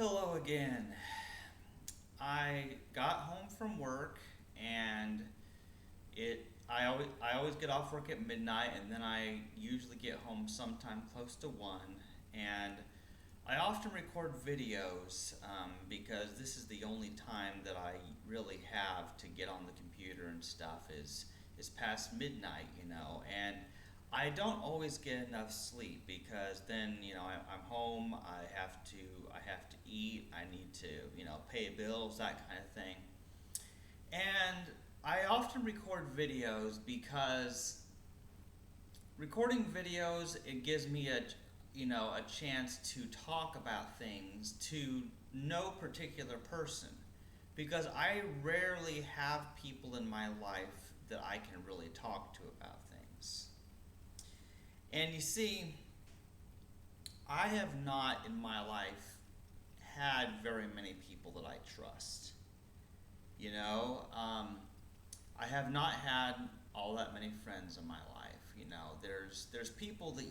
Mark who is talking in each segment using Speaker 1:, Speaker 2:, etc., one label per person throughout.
Speaker 1: Hello again. I got home from work and I always get off work at midnight and then I usually get home sometime close to 1 and I often record videos because this is the only time that I really have to get on the computer and stuff is past midnight, and I don't always get enough sleep because then I'm home. I have to eat. I need to pay bills, that kind of thing. And I often record videos because recording videos, it gives me a chance to talk about things to no particular person because I rarely have people in my life that I can really talk to about things. And you see, I have not in my life had very many people that I trust. You know, um, I have not had all that many friends in my life. There's people that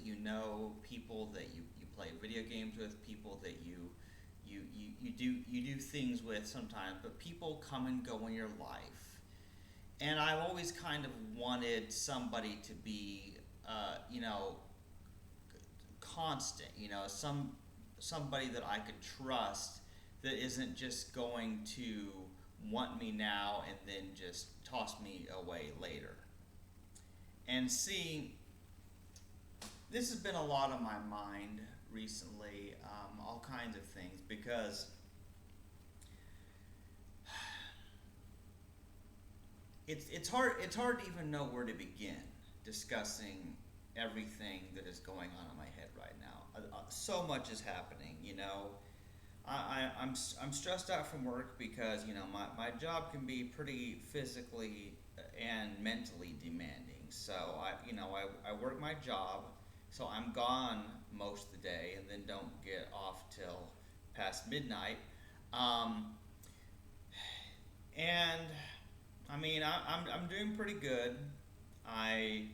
Speaker 1: people that you play video games with, people that you do things with sometimes, but people come and go in your life. And I've always kind of wanted somebody to be, you know, constant. Somebody that I could trust that isn't just going to want me now and then just toss me away later. And see, this has been a lot on my mind recently, all kinds of things, because it's hard to even know where to begin discussing everything that is going on in my head right now. So much is happening. I'm stressed out from work because my job can be pretty physically and mentally demanding. So I work my job, so I'm gone most of the day and then don't get off till past midnight. Um, and I mean I'm doing pretty good. I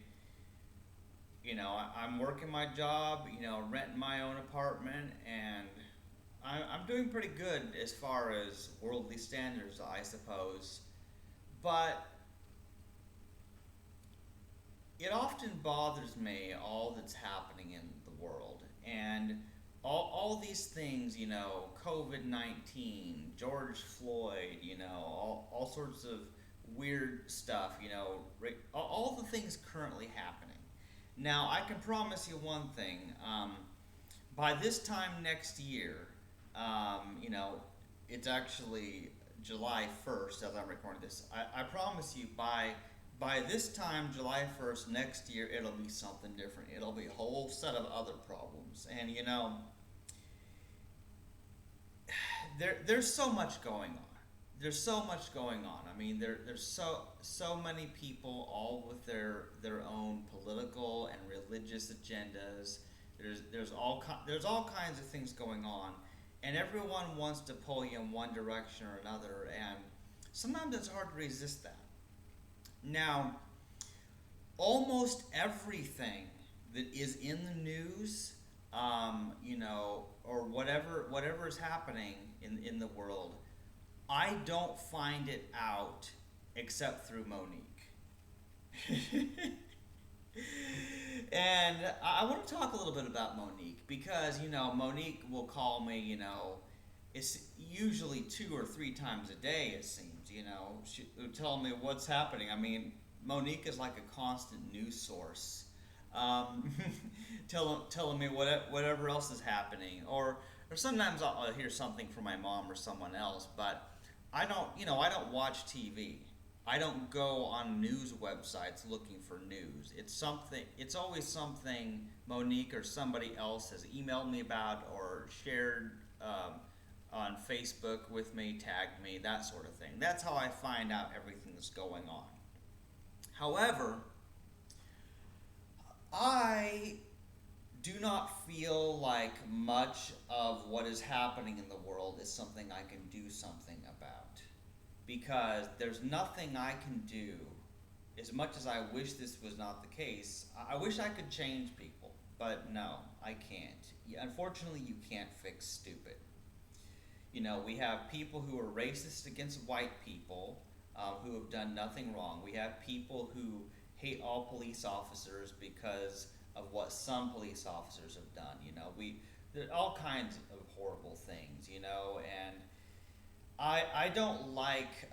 Speaker 1: I'm working my job, renting my own apartment, and I'm doing pretty good as far as worldly standards, I suppose. But it often bothers me all that's happening in the world. And all these things, COVID 19, George Floyd, all sorts of weird stuff, all the things currently happening. Now, I can promise you one thing. By this time next year, you know, it's actually July 1st as I'm recording this. I promise you, by this time, July 1st next year, it'll be something different. It'll be a whole set of other problems. And, there's so much going on. There's so much going on. I mean, there's so many people, all with their own political and religious agendas. There's all kinds of things going on, and everyone wants to pull you in one direction or another, and sometimes it's hard to resist that. Now, almost everything that is in the news, or whatever is happening in the world, I don't find it out except through Monique. And I want to talk a little bit about Monique because, Monique will call me, it's usually 2 or 3 times a day, it seems, she'll tell me what's happening. I mean, Monique is like a constant news source, um, telling me whatever else is happening. Or sometimes I'll hear something from my mom or someone else, but I don't watch TV. I don't go on news websites looking for news. It's always something Monique or somebody else has emailed me about or shared on Facebook with me, tagged me, that sort of thing. That's how I find out everything that's going on. However, I do not feel like much of what is happening in the world is something I can do something about. Because there's nothing I can do, as much as I wish this was not the case. I wish I could change people, but no, I can't. Unfortunately, you can't fix stupid. We have people who are racist against white people who have done nothing wrong. We have people who hate all police officers because of what some police officers have done. There are all kinds of horrible things, and I don't like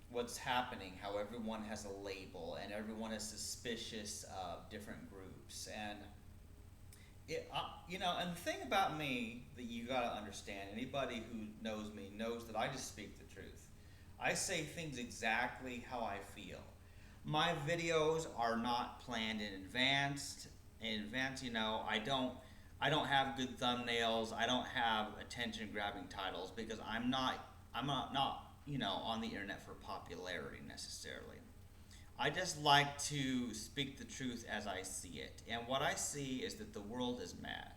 Speaker 1: what's happening, how everyone has a label and everyone is suspicious of different groups. And and the thing about me that you gotta understand, anybody who knows me knows that I just speak the truth. I say things exactly how I feel. My videos are not planned in advance. I don't have good thumbnails. I don't have attention-grabbing titles because I'm not on the internet for popularity necessarily. I just like to speak the truth as I see it. And what I see is that the world is mad.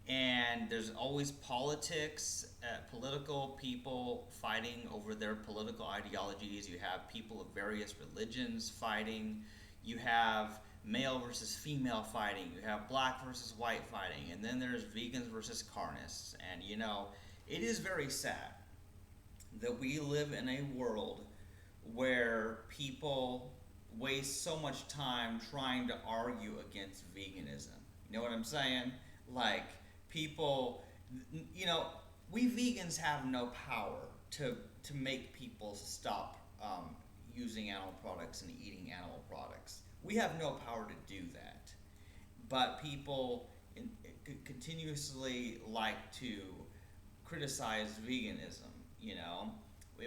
Speaker 1: And there's always politics, political people fighting over their political ideologies. You have people of various religions fighting. You have male versus female fighting. You have black versus white fighting. And then there's vegans versus carnists. And it is very sad that we live in a world where people waste so much time trying to argue against veganism. You know what I'm saying? Like, people, we vegans have no power to make people stop using animal products and eating animal products. We have no power to do that. But people continuously like to criticize veganism,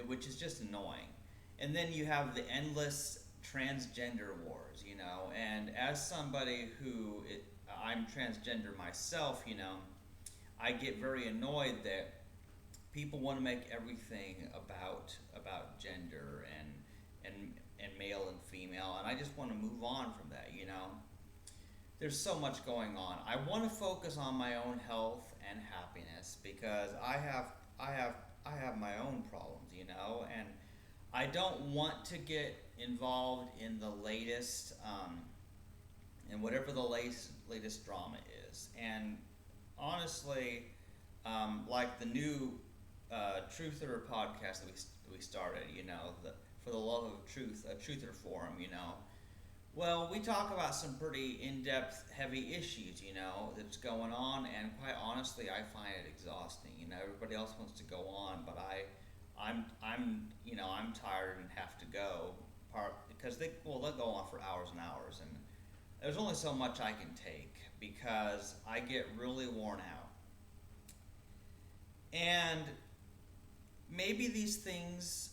Speaker 1: which is just annoying. And then you have the endless transgender wars, and as somebody I'm transgender myself, I get very annoyed that people want to make everything about gender and male and female, and I just want to move on from that. There's so much going on. I want to focus on my own health and happiness because I have my own problems, and I don't want to get involved in the latest, in whatever the latest drama is. And honestly, like the new Truther podcast that we started, for the love of truth, a Truther forum, well, we talk about some pretty in-depth, heavy issues, that's going on, and quite honestly, I find it exhausting. Everybody else wants to go on, but I'm tired and have to go, because they'll go on for hours and hours, and there's only so much I can take because I get really worn out. And maybe these things,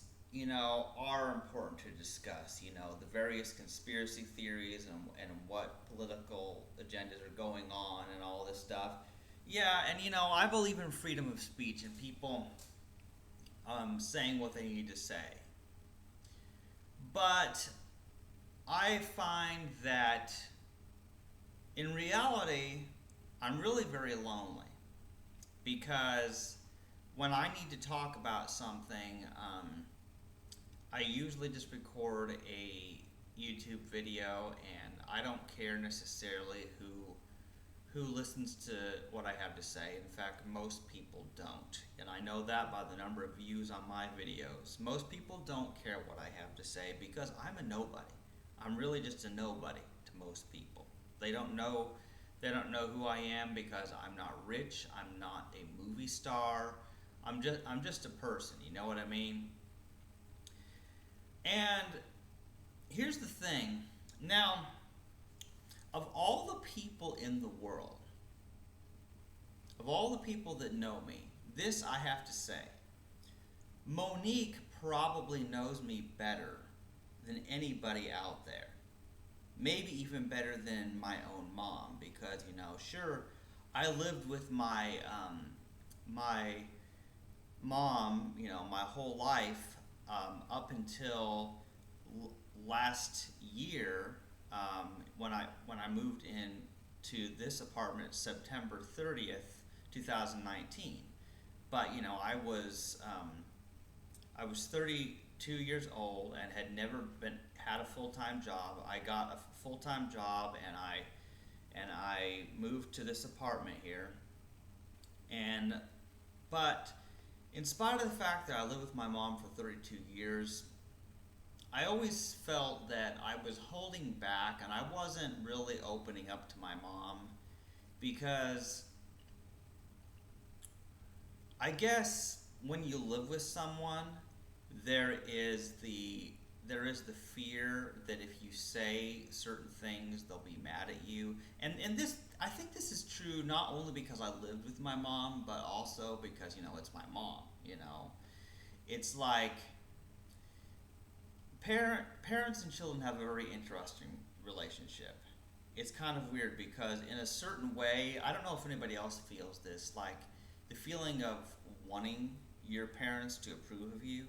Speaker 1: are important to discuss, the various conspiracy theories and what political agendas are going on and all this stuff. Yeah, and I believe in freedom of speech and people saying what they need to say. But I find that in reality, I'm really very lonely because when I need to talk about something, I usually just record a YouTube video, and I don't care necessarily who listens to what I have to say. In fact, most people don't, and I know that by the number of views on my videos. Most people don't care what I have to say because I'm a nobody. I'm really just a nobody to most people. They don't know who I am because I'm not rich. I'm not a movie star. I'm just a person. You know what I mean? And here's the thing. Now, of all the people in the world, of all the people that know me, this I have to say, Monique probably knows me better than anybody out there. Maybe even better than my own mom, because sure, I lived with my mom, my whole life, up until last year, when I moved in to this apartment September 30th, 2019. But I was 32 years old and had never had a full-time job. I got a full-time job, and I moved to this apartment here. But in spite of the fact that I lived with my mom for 32 years, I always felt that I was holding back and I wasn't really opening up to my mom because I guess when you live with someone, there is the there is the fear that if you say certain things, they'll be mad at you. And this, I think this is true not only because I lived with my mom, but also because it's my mom. It's like parents and children have a very interesting relationship. It's kind of weird because in a certain way, I don't know if anybody else feels this, like the feeling of wanting your parents to approve of you.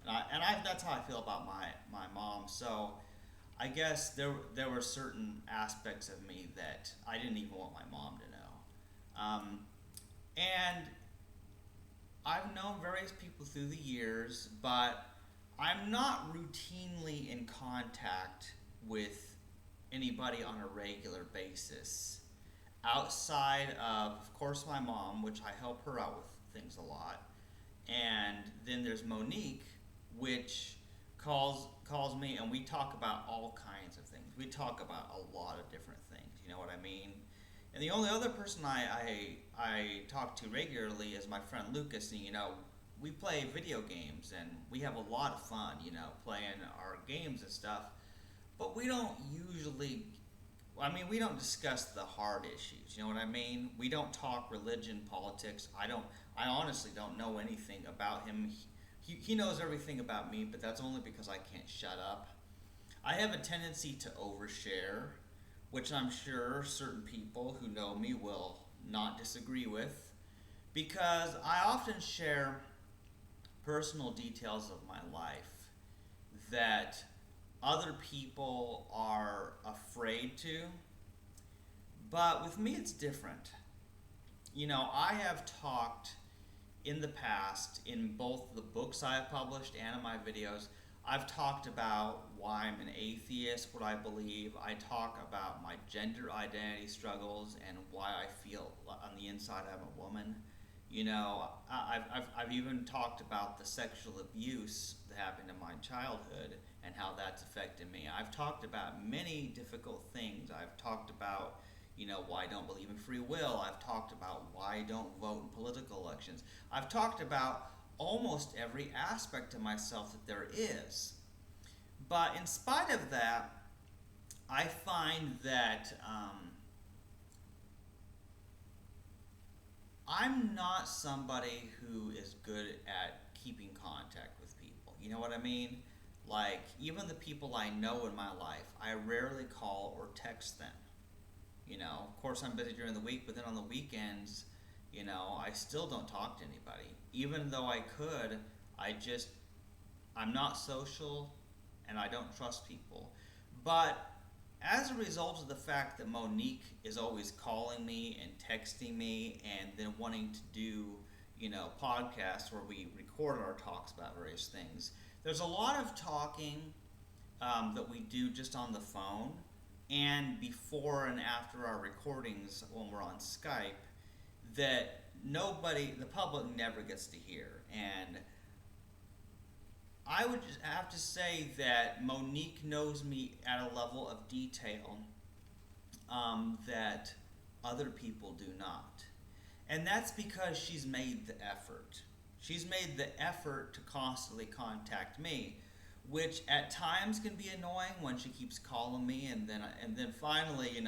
Speaker 1: And that's how I feel about my mom. So I guess there were certain aspects of me that I didn't even want my mom to know. And I've known various people through the years, but I'm not routinely in contact with anybody on a regular basis. Outside of course, my mom, which I help her out with things a lot. And then there's Monique, which calls me, and we talk about all kinds of things. We talk about a lot of different things. You know what I mean? And the only other person I talk to regularly is my friend Lucas, and we play video games and we have a lot of fun, playing our games and stuff. But we don't usually, we don't discuss the hard issues. You know what I mean? We don't talk religion, politics. I honestly don't know anything about him. He knows everything about me, but that's only because I can't shut up. I have a tendency to overshare, which I'm sure certain people who know me will not disagree with, because I often share personal details of my life that other people are afraid to. But with me, it's different. I have talked in the past in both the books I have published and in my videos. I've talked about why I'm an atheist, what I believe. I talk about my gender identity struggles and why I feel on the inside I'm a woman. I've even talked about the sexual abuse that happened in my childhood and how that's affected me. I've talked about many difficult things. I've talked about why I don't believe in free will. I've talked about why I don't vote in political elections. I've talked about almost every aspect of myself that there is. But in spite of that, I find that I'm not somebody who is good at keeping contact with people. You know what I mean? Like, even the people I know in my life, I rarely call or text them. Of course I'm busy during the week, but then on the weekends, I still don't talk to anybody. Even though I could, I'm not social and I don't trust people. But as a result of the fact that Monique is always calling me and texting me and then wanting to do, podcasts where we record our talks about various things, there's a lot of talking that we do just on the phone and before and after our recordings when we're on Skype that the public never gets to hear. And I would just have to say that Monique knows me at a level of detail that other people do not. And that's because she's made the effort. She's made the effort to constantly contact me, which at times can be annoying when she keeps calling me, and then finally,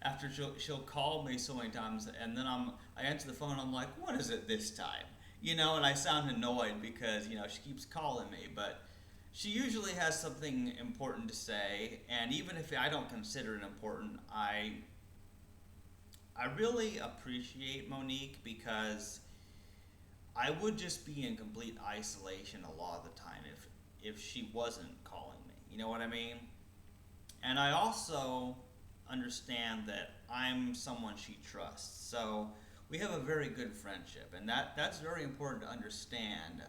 Speaker 1: after she'll call me so many times, and then I answer the phone, and I'm like, what is it this time? And I sound annoyed because she keeps calling me, but she usually has something important to say, and even if I don't consider it important, I really appreciate Monique because I would just be in complete isolation a lot of the time if she wasn't calling me. You know what I mean? And I also understand that I'm someone she trusts. So we have a very good friendship, and that's very important to understand.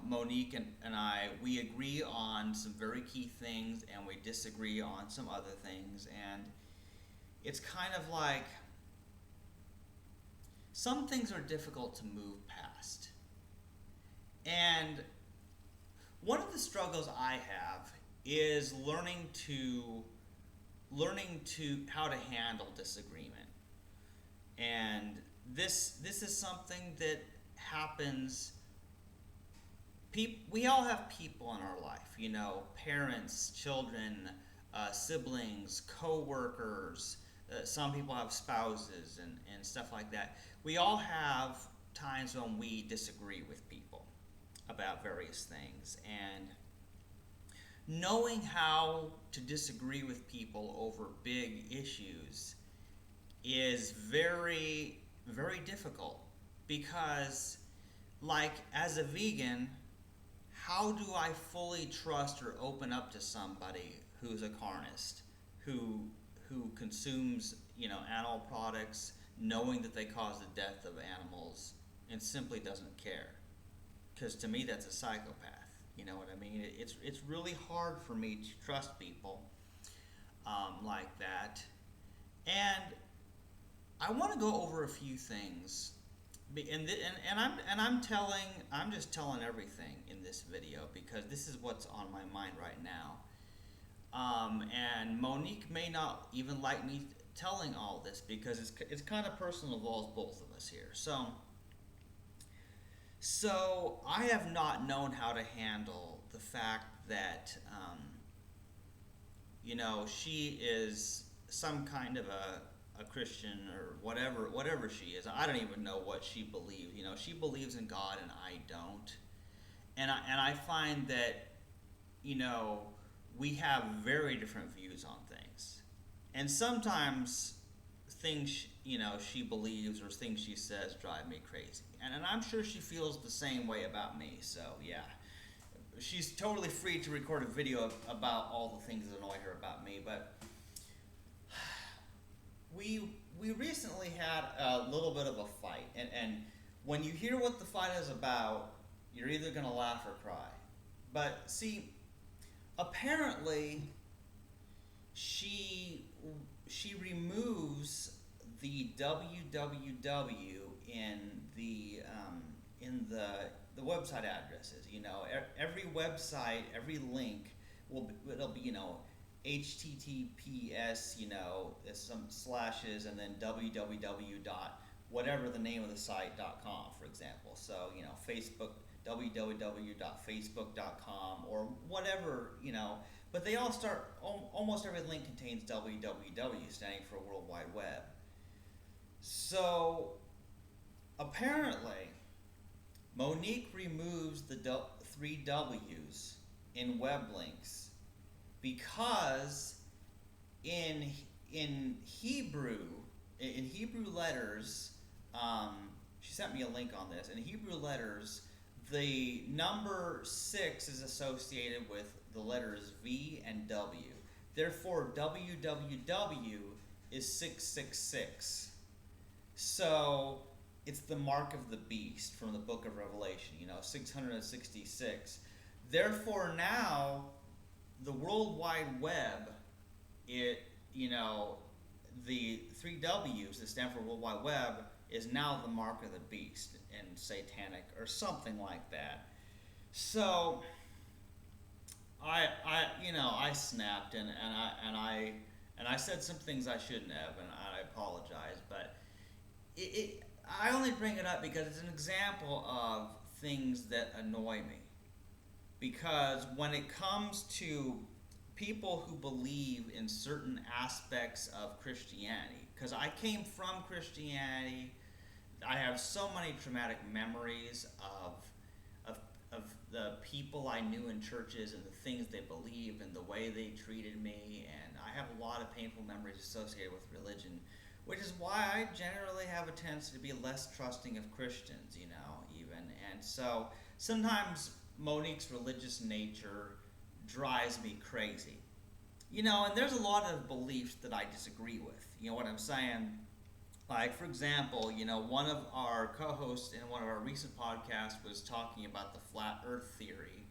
Speaker 1: Monique and I, we agree on some very key things, and we disagree on some other things, and it's kind of like some things are difficult to move past. And one of the struggles I have is learning to how to handle disagreement. And this is something that happens. We all have people in our life, parents, children, siblings, co-workers. Some people have spouses and stuff like that. We all have times when we disagree with people about various things. And knowing how to disagree with people over big issues is very, very difficult because, like, as a vegan, how do I fully trust or open up to somebody who's a carnist, who consumes, animal products, knowing that they cause the death of animals, and simply doesn't care? Because to me, that's a psychopath. You know what I mean? It's really hard for me to trust people like that, and I want to go over a few things, I'm just telling everything in this video because this is what's on my mind right now. And Monique may not even like me telling all this because it's kind of personal, involves both of us here. So I have not known how to handle the fact that she is some kind of a Christian or whatever she is. I don't even know what she believes. She believes in God and I don't. And I find that we have very different views on things. And sometimes things she believes or things she says drive me crazy. And I'm sure she feels the same way about me. So yeah. She's totally free to record a video about all the things that annoy her about me, but we recently had a little bit of a fight, and when you hear what the fight is about, you're either going to laugh or cry. But see, apparently she removes the www in the website addresses. Every website, every link it'll be HTTPS, some slashes, and then www dot whatever the name of the site.com, for example. So Facebook, www.facebook.com or whatever, but they all start, almost every link contains www, standing for World Wide Web. So apparently Monique removes the 3 W's in web links because in Hebrew letters, she sent me a link on this. In Hebrew letters, the number 6 is associated with the letters V and W. Therefore, www is 666. So it's the mark of the beast from the book of Revelation, 666. Therefore, now the World Wide Web, the 3 W's that stand for World Wide Web is now the mark of the beast and satanic or something like that. So I snapped and I said some things I shouldn't have, and I apologize, but I only bring it up because it's an example of things that annoy me. Because when it comes to people who believe in certain aspects of Christianity, because I came from Christianity, I have so many traumatic memories of the people I knew in churches and the things they believed and the way they treated me, and I have a lot of painful memories associated with religion, which is why I generally have a tendency to be less trusting of Christians, even. And so sometimes Monique's religious nature drives me crazy. And there's a lot of beliefs that I disagree with. You know what I'm saying? Like, for example, one of our co-hosts in one of our recent podcasts was talking about the flat earth theory.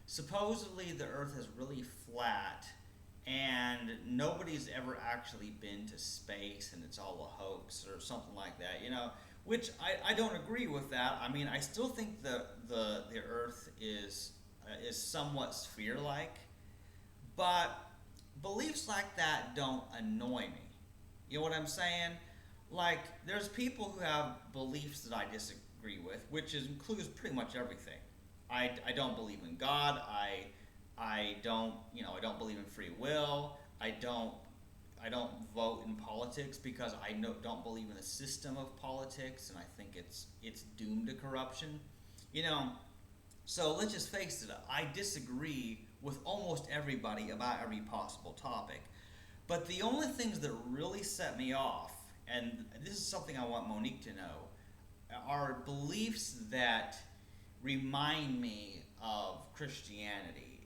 Speaker 1: Supposedly the earth is really flat and nobody's ever actually been to space and it's all a hoax or something like that. which I don't agree with that. I mean, I still think the Earth is somewhat sphere-like, but beliefs like that don't annoy me. You know what I'm saying? Like, there's people who have beliefs that I disagree with, which includes pretty much everything. I don't believe in God. I don't, I don't believe in free will. I don't vote in politics because don't believe in the system of politics, and I think it's doomed to corruption. You know, so let's just face it. I disagree with almost everybody about every possible topic. But the only things that really set me off, and this is something I want Monique to know, are beliefs that remind me of Christianity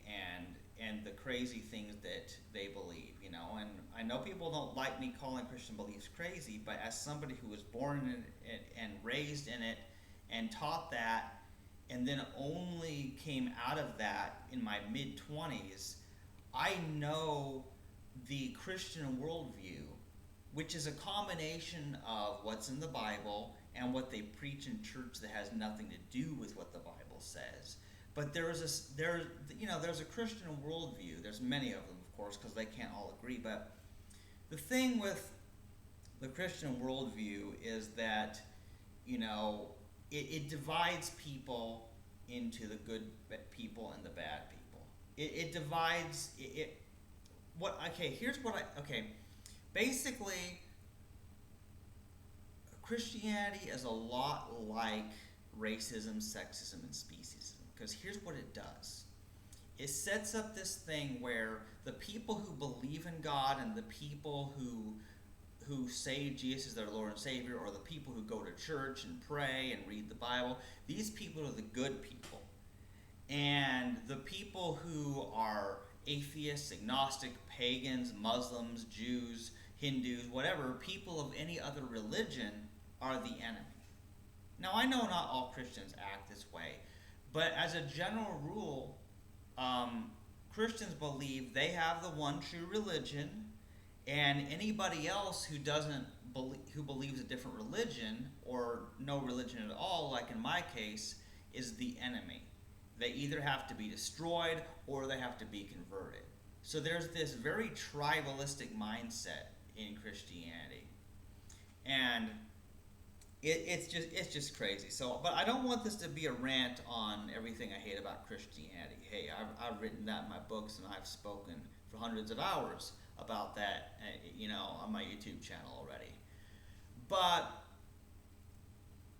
Speaker 1: and the crazy things that they believe, And I know people don't like me calling Christian beliefs crazy, but as somebody who was born in it and raised in it and taught that, and then only came out of that in my mid 20s, I know the Christian worldview, which is a combination of what's in the Bible and what they preach in church that has nothing to do with what the Bible says. But there's a Christian worldview. There's many of them, of course, because they can't all agree. But the thing with the Christian worldview is that it divides people into the good people and the bad people. It divides it. What? Okay, here's what basically, Christianity is a lot like racism, sexism, and speciesism. Because here's what it does. It sets up this thing where the people who believe in God and the people who say Jesus is their Lord and Savior, or the people who go to church and pray and read the Bible, these people are the good people. And the people who are atheists, agnostic, pagans, Muslims, Jews, Hindus, whatever, people of any other religion are the enemy. Now, I know not all Christians act this way, but as a general rule, Christians believe they have the one true religion, and anybody else who believes a different religion or no religion at all, like in my case, is the enemy. They either have to be destroyed or they have to be converted. So there's this very tribalistic mindset in Christianity, and it's just crazy. So, but I don't want this to be a rant on everything I hate about Christianity. Hey, I've written that in my books, and I've spoken for hundreds of hours about that, on my YouTube channel already. But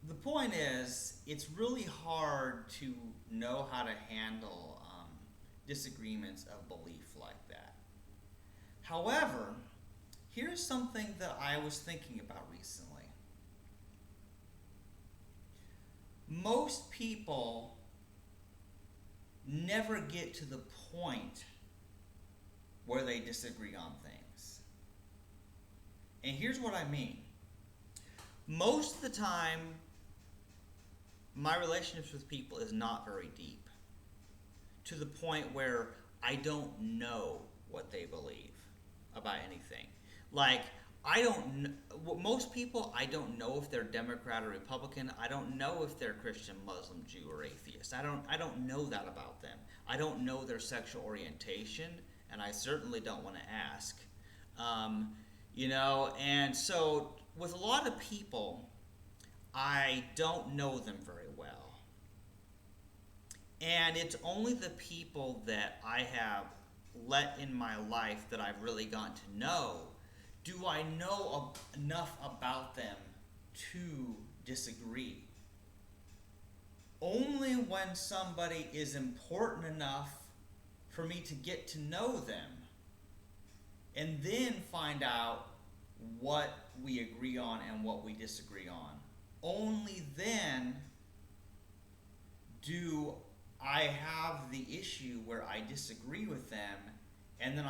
Speaker 1: the point is, it's really hard to know how to handle disagreements of belief like that. However, here's something that I was thinking about recently. Most people never get to the point where they disagree on things. And here's what I mean. Most of the time, my relationships with people is not very deep, to the point where I don't know what they believe about anything. Like, most people, I don't know if they're Democrat or Republican. I don't know if they're Christian, Muslim, Jew, or atheist. I don't know that about them. I don't know their sexual orientation, and I certainly don't want to ask. And so with a lot of people, I don't know them very well. And it's only the people that I have let in my life that I've really gotten to know. Do I know enough about them to disagree? Only when somebody is important enough for me to get to know them and then find out what we agree on and what we disagree on. Only then do I have the issue where I disagree with them, and then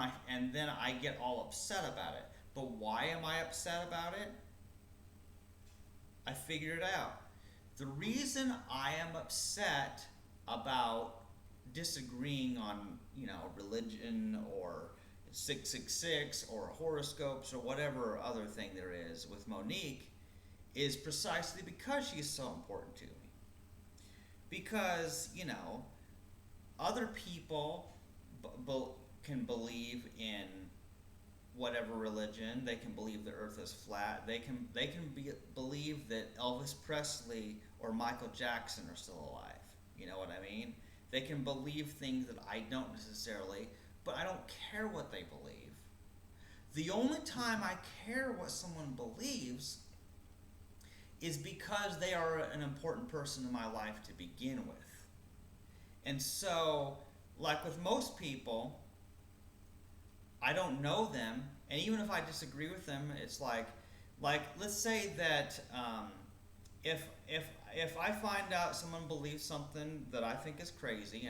Speaker 1: I get all upset about it. But why am I upset about it? I figured it out. The reason I am upset about disagreeing on, religion or 666 or horoscopes or whatever other thing there is with Monique is precisely because she's so important to me. Because, other people can believe in whatever religion. They can believe the earth is flat. Believe that Elvis Presley or Michael Jackson are still alive. You know what I mean? They can believe things that I don't necessarily, but I don't care what they believe. The only time I care what someone believes is because they are an important person in my life to begin with. And so, like with most people, I don't know them, and even if I disagree with them, it's like let's say that if I find out someone believes something that I think is crazy,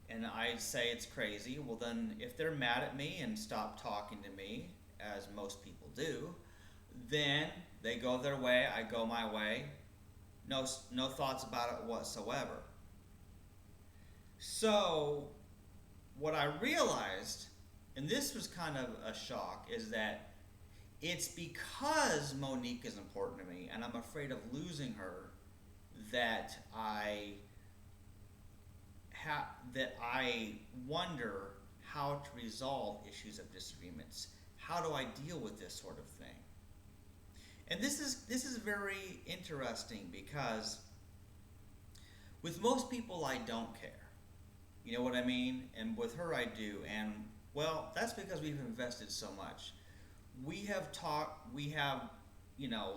Speaker 1: and I say it's crazy, well then if they're mad at me and stop talking to me, as most people do, then they go their way, I go my way, no thoughts about it whatsoever. So what I realized, and this was kind of a shock, is that it's because Monique is important to me and I'm afraid of losing her that I wonder how to resolve issues of disagreements. How do I deal with this sort of thing? And this is very interesting because with most people I don't care. You know what I mean? And with her I do. And well, that's because we've invested so much. We have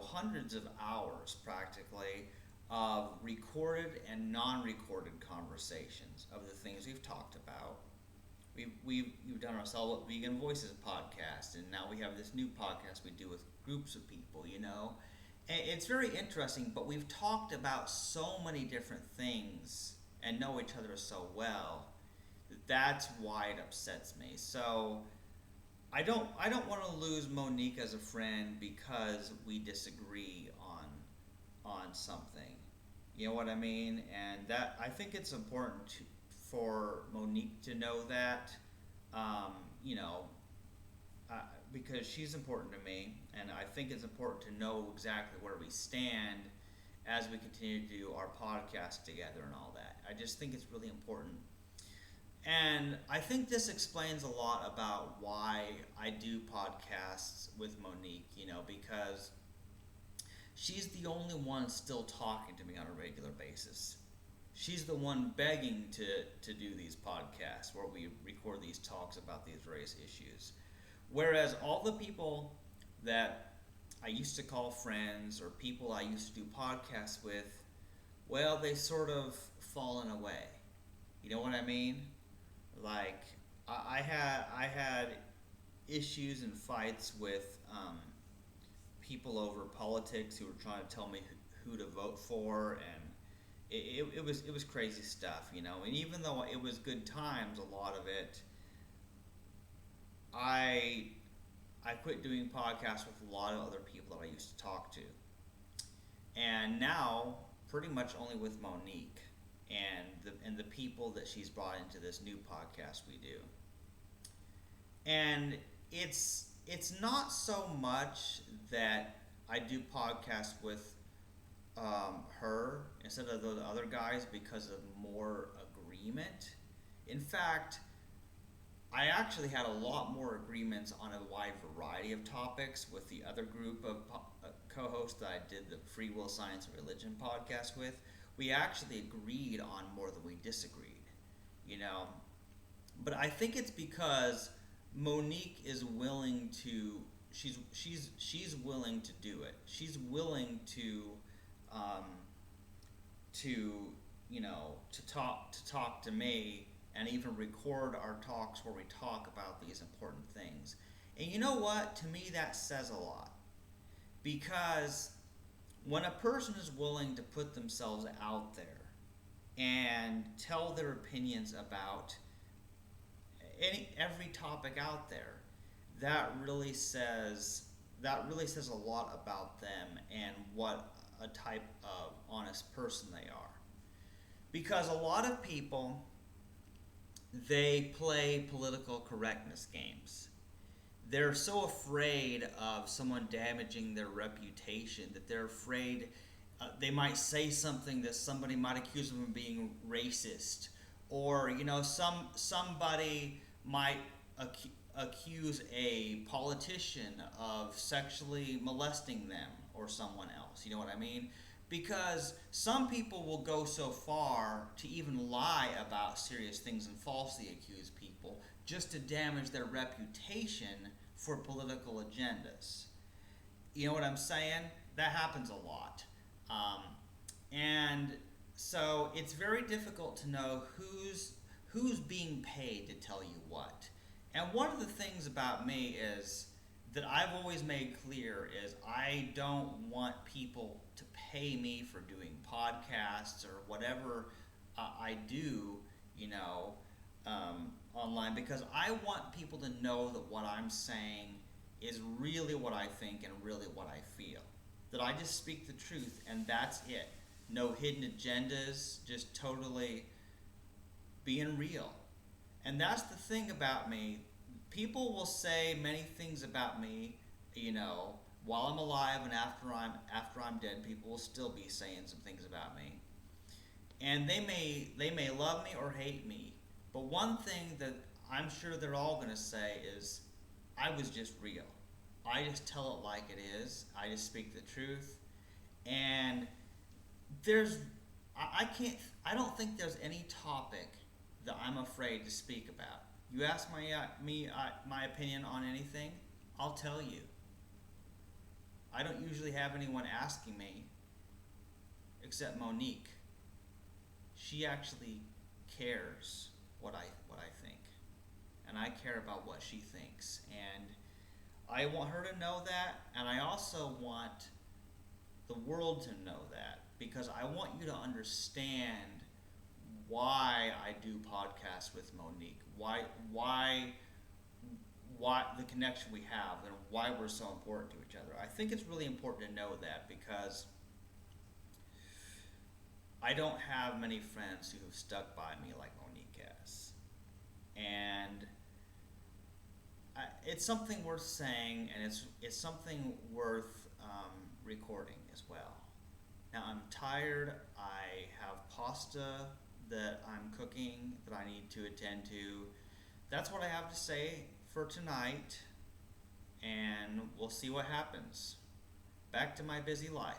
Speaker 1: hundreds of hours practically of recorded and non-recorded conversations of the things we've talked about. We've done our Cell Vegan Voices podcast, and now we have this new podcast we do with groups of people, And it's very interesting, but we've talked about so many different things and know each other so well that's why it upsets me. So I don't want to lose Monique as a friend because we disagree on something. You know what I mean? And that I think it's important for Monique to know that, because she's important to me, and I think it's important to know exactly where we stand as we continue to do our podcast together and all that. I just think it's really important. And I think this explains a lot about why I do podcasts with Monique, because she's the only one still talking to me on a regular basis. She's the one begging to do these podcasts where we record these talks about these various issues. Whereas all the people that I used to call friends or people I used to do podcasts with, well, they sort of fallen away. You know what I mean? Like I had issues and fights with people over politics who were trying to tell me who to vote for, and it was crazy stuff, And even though it was good times, a lot of it, I quit doing podcasts with a lot of other people that I used to talk to, and now pretty much only with Monique and the people that she's brought into this new podcast we do. And it's not so much that I do podcasts with her instead of the other guys because of more agreement. In fact, I actually had a lot more agreements on a wide variety of topics with the other group of co-hosts that I did the Free Will, Science, and Religion podcast with. We actually agreed on more than we disagreed, But I think it's because Monique is willing to. She's willing to do it. She's willing to talk to me and even record our talks where we talk about these important things. And you know what? To me, that says a lot, because when a person is willing to put themselves out there and tell their opinions about every topic out there, that really says a lot about them and what a type of honest person they are. Because a lot of people, they play political correctness games. they're so afraid of someone damaging their reputation that they're afraid they might say something that somebody might accuse them of being racist, or somebody might accuse a politician of sexually molesting them or someone else. You know what I mean? Because some people will go so far to even lie about serious things and falsely accuse people just to damage their reputation for political agendas. You know what I'm saying? That happens a lot. Um, and so it's very difficult to know who's being paid to tell you what. And one of the things about me is that I've always made clear is I don't want people to pay me for doing podcasts or whatever I do, you know, online, because I want people to know that what I'm saying is really what I think and really what I feel. That I just speak the truth and that's it. No hidden agendas, just totally being real. And that's the thing about me. People will say many things about me, while I'm alive and after I'm dead, people will still be saying some things about me. And they may love me or hate me. But one thing that I'm sure they're all going to say is, I was just real. I just tell it like it is. I just speak the truth. And I don't think there's any topic that I'm afraid to speak about. You ask my opinion on anything, I'll tell you. I don't usually have anyone asking me, except Monique. She actually cares what I think, and I care about what she thinks, and I want her to know that, and I also want the world to know that, because I want you to understand why I do podcasts with Monique, why the connection we have, and why we're so important to each other. I think it's really important to know that, because I don't have many friends who have stuck by me like Monique has. And it's something worth saying, and it's something worth recording as well. Now I'm tired. I have pasta that I'm cooking that I need to attend to. That's what I have to say for tonight, and we'll see what happens. Back to my busy life.